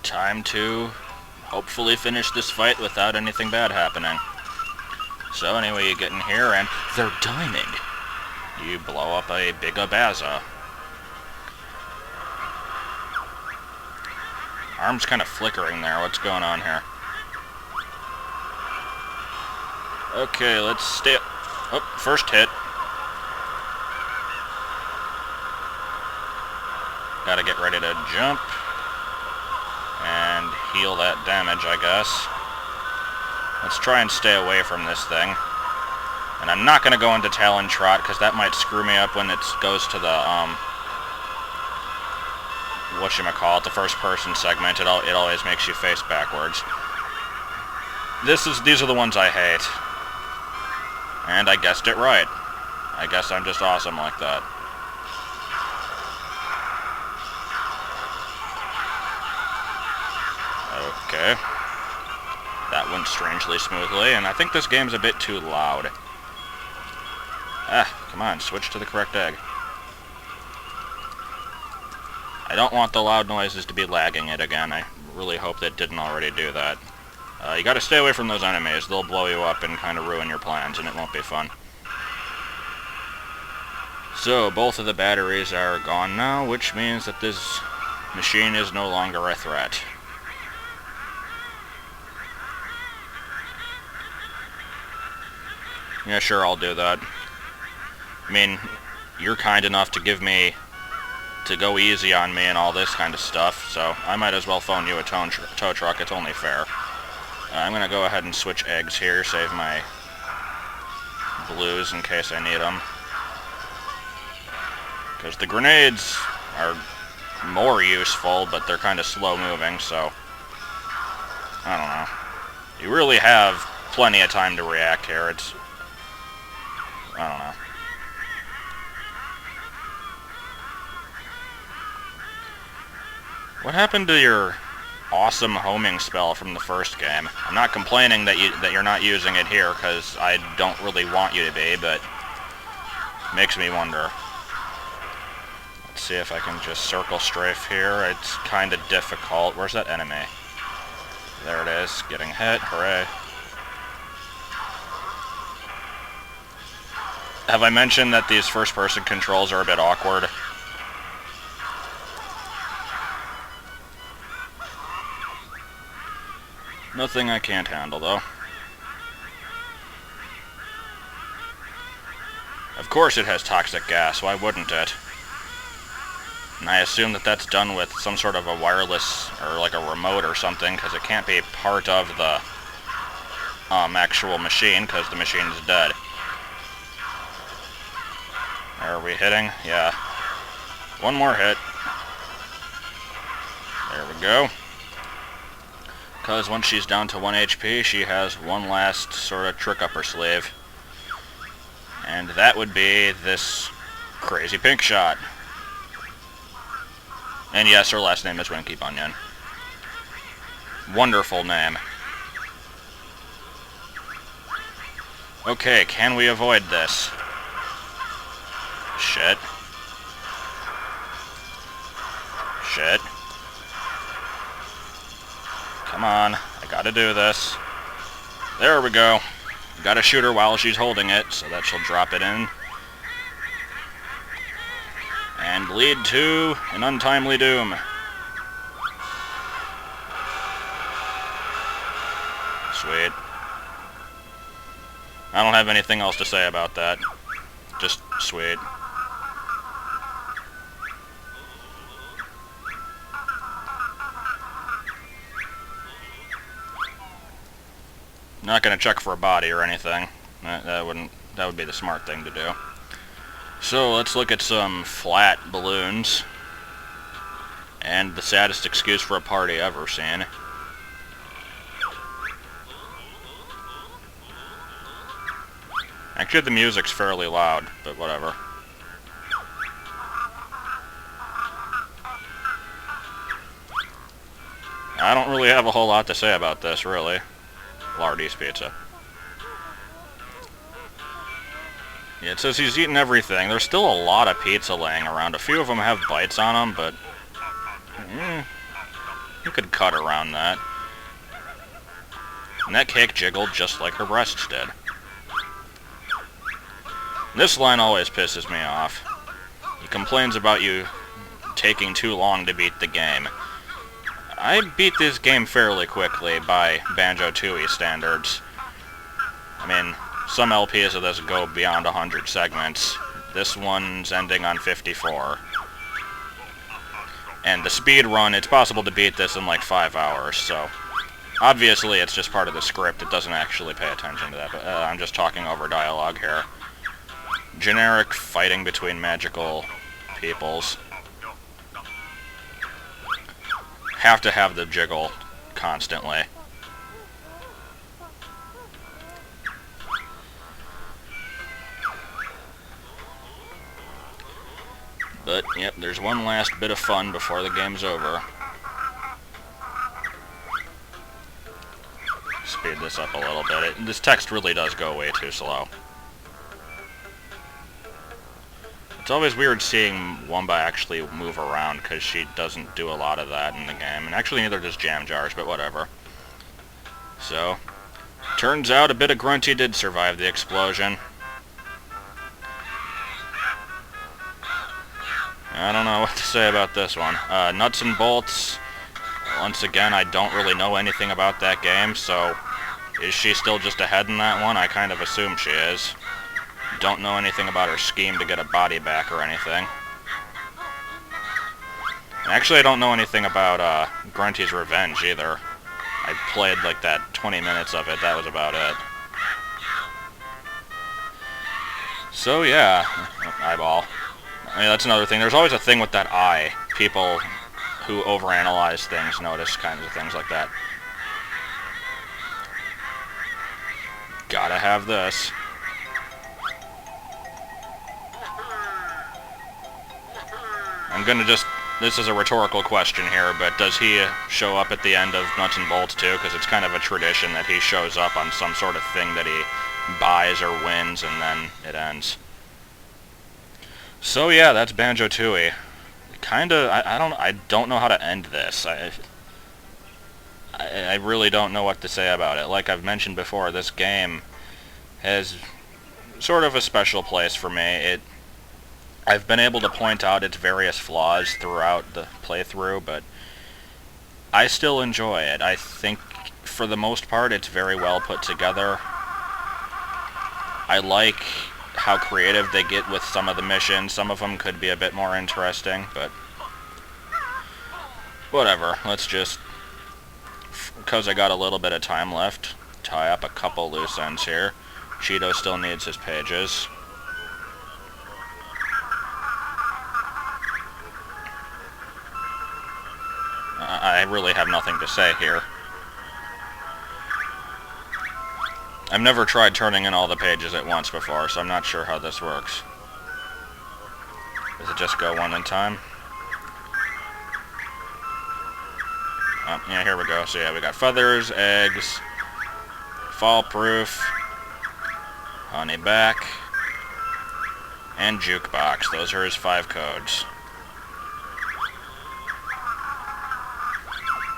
time to hopefully finish this fight without anything bad happening. So anyway, you get in here and they're diming. You blow up a big Abaza. Arm's kind of flickering there. What's going on here? Okay, let's stay... Oh, first hit. Gotta get ready to jump. And heal that damage, I guess. Let's try and stay away from this thing. And I'm not gonna go into Talon Trot, because that might screw me up when it goes to the, whatchamacallit, the first-person segment. It always makes you face backwards. These are the ones I hate. And I guessed it right. I guess I'm just awesome like that. Okay. That went strangely smoothly, and I think this game's a bit too loud. Ah, come on, switch to the correct egg. I don't want the loud noises to be lagging it again. I really hope that didn't already do that. You gotta stay away from those enemies. They'll blow you up and kind of ruin your plans, and it won't be fun. So, both of the batteries are gone now, which means that this machine is no longer a threat. Yeah, sure, I'll do that. I mean, you're kind enough to to go easy on me and all this kind of stuff, so I might as well phone you a tow truck. It's only fair. I'm gonna go ahead and switch eggs here, save my blues in case I need them. Because the grenades are more useful, but they're kind of slow moving, so I don't know. You really have plenty of time to react here. I don't know. What happened to your awesome homing spell from the first game? I'm not complaining that you're not using it here, because I don't really want you to be, but it makes me wonder. Let's see if I can just circle strafe here. It's kind of difficult. Where's that enemy? There it is. Getting hit. Hooray. Have I mentioned that these first-person controls are a bit awkward? Nothing I can't handle, though. Of course it has toxic gas, why wouldn't it? And I assume that that's done with some sort of a wireless, or like a remote or something, because it can't be part of the actual machine, because the machine is dead. Are we hitting? Yeah. One more hit. There we go. Because once she's down to 1 HP, she has one last sort of trick up her sleeve. And that would be this crazy pink shot. And yes, her last name is Winky Bunyan. Wonderful name. Okay, can we avoid this? Shit. Shit. Come on, I gotta do this. There we go. Gotta shoot her while she's holding it, so that she'll drop it in. And lead to an untimely doom. Sweet. I don't have anything else to say about that. Just sweet. Not gonna check for a body or anything. That would be the smart thing to do. So let's look at some flat balloons. And the saddest excuse for a party ever seen. Actually, the music's fairly loud, but whatever. I don't really have a whole lot to say about this, really. Lardy's pizza. Yeah, it says he's eaten everything. There's still a lot of pizza laying around. A few of them have bites on them, but You could cut around that. And that cake jiggled just like her breasts did. This line always pisses me off. He complains about you taking too long to beat the game. I beat this game fairly quickly by Banjo-Tooie standards. I mean, some LPs of this go beyond 100 segments. This one's ending on 54. And the speed run, it's possible to beat this in like 5 hours, so... Obviously, it's just part of the script. It doesn't actually pay attention to that, but I'm just talking over dialogue here. Generic fighting between magical peoples. Have to have the jiggle constantly. But, yep, there's one last bit of fun before the game's over. Speed this up a little bit. This text really does go way too slow. It's always weird seeing Wumba actually move around, because she doesn't do a lot of that in the game. And actually neither does Jam Jars, but whatever. So, turns out a bit of Grunty did survive the explosion. I don't know what to say about this one. Nuts and Bolts, once again, I don't really know anything about that game, so is she still just ahead in that one? I kind of assume she is. Don't know anything about her scheme to get a body back or anything. And actually, I don't know anything about Grunty's Revenge either. I played like that 20 minutes of it, that was about it. So yeah, eyeball. I mean, that's another thing. There's always a thing with that eye. People who overanalyze things notice kinds of things like that. Gotta have this. I'm gonna just... This is a rhetorical question here, but does he show up at the end of Nuts and Bolts too? Because it's kind of a tradition that he shows up on some sort of thing that he buys or wins, and then it ends. So yeah, that's Banjo-Tooie. Kinda, I don't know how to end this. I really don't know what to say about it. Like I've mentioned before, this game has sort of a special place for me. I've been able to point out its various flaws throughout the playthrough, but I still enjoy it. I think, for the most part, it's very well put together. I like how creative they get with some of the missions. Some of them could be a bit more interesting, but whatever. Let's just, because I got a little bit of time left, tie up a couple loose ends here. Cheato still needs his pages. I really have nothing to say here. I've never tried turning in all the pages at once before, so I'm not sure how this works. Does it just go one at a time? Oh, yeah, here we go. So yeah, we got feathers, eggs, fall proof, honey back, and jukebox. Those are his 5 codes.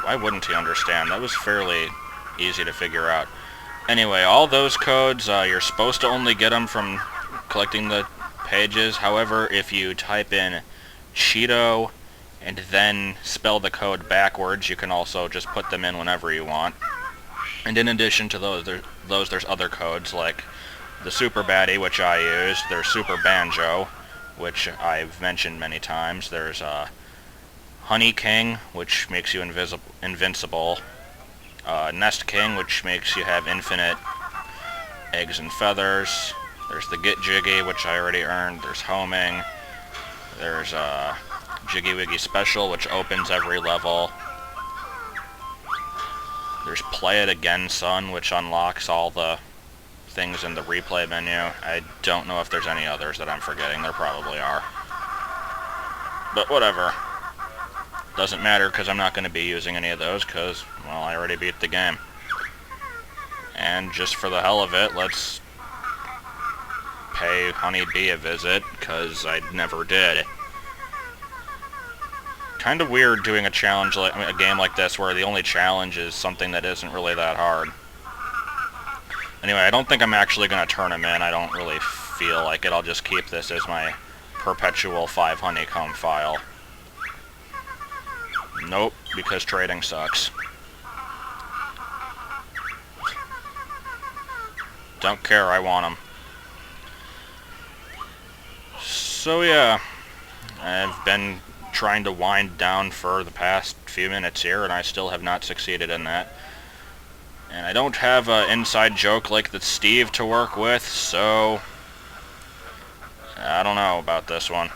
Why wouldn't he understand? That was fairly easy to figure out. Anyway, all those codes, you're supposed to only get them from collecting the pages. However, if you type in Cheato and then spell the code backwards, you can also just put them in whenever you want. And in addition to those, there's other codes like the Super Baddie, which I use. There's Super Banjo, which I've mentioned many times. There's Honey King, which makes you invincible. Nest King, which makes you have infinite eggs and feathers. There's the Get Jiggy, which I already earned. There's Homing. There's Jiggy Wiggy Special, which opens every level. There's Play It Again, Son, which unlocks all the things in the replay menu. I don't know if there's any others that I'm forgetting. There probably are. But whatever. Doesn't matter, because I'm not going to be using any of those, because, well, I already beat the game. And just for the hell of it, let's pay Honey Bee a visit, because I never did. kind of weird doing a challenge like a game like this where the only challenge is something that isn't really that hard. Anyway, I don't think I'm actually going to turn him in. I don't really feel like it. I'll just keep this as my perpetual 5 honeycomb file. Nope, because trading sucks. Don't care, I want them. So yeah, I've been trying to wind down for the past few minutes here, and I still have not succeeded in that. And I don't have an inside joke like the Steve to work with, so I don't know about this one.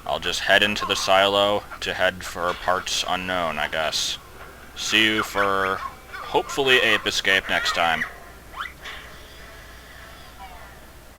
I'll just head into the silo to head for parts unknown, I guess. See you for, hopefully, Ape Escape next time.